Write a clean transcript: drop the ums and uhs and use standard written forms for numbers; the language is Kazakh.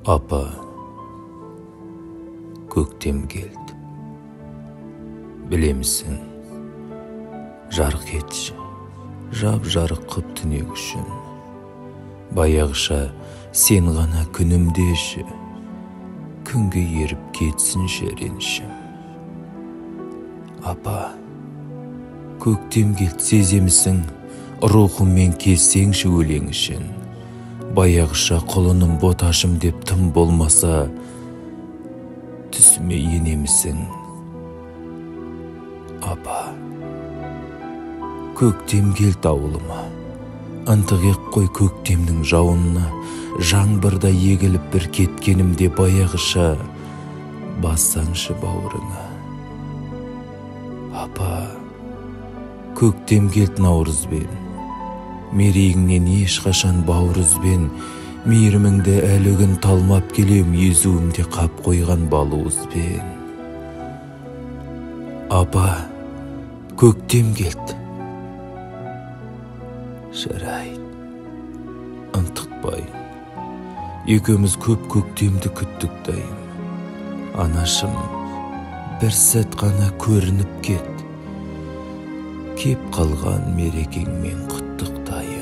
Апа, көктем келді. Білемісің, жарық етші, жап-жарық қып түнек үшін. Баяғыша сен ғана күнімдеші, күнге еріп кетсінші ренішім. Апа, көктем келді, сеземісің, рухыммен кессеңші өлең үшін. Баяғыша құлыным боташым деп тым болмаса, түсіме енемісің. Апа, көктем келді ауылыма, ынтық ек қой көктемнің жауынына. Жаңбырда егіліп бір кеткенімде баяғыша бассаңшы бауырыңа. Апа, көктем келді наурызбен, мерейіңнен ешқашан бауыр үзбен. Мейіріміңді әлі күн талмап келем, езуімде қап қойған балуызбен. Апа, көктем келді. Жарайды, ынтықпайын, екеуміз көп көктемді күттік дайым. Анашым, бір сәт қана көрініп кет, кеп қалған мерекеңмен құттықтайым.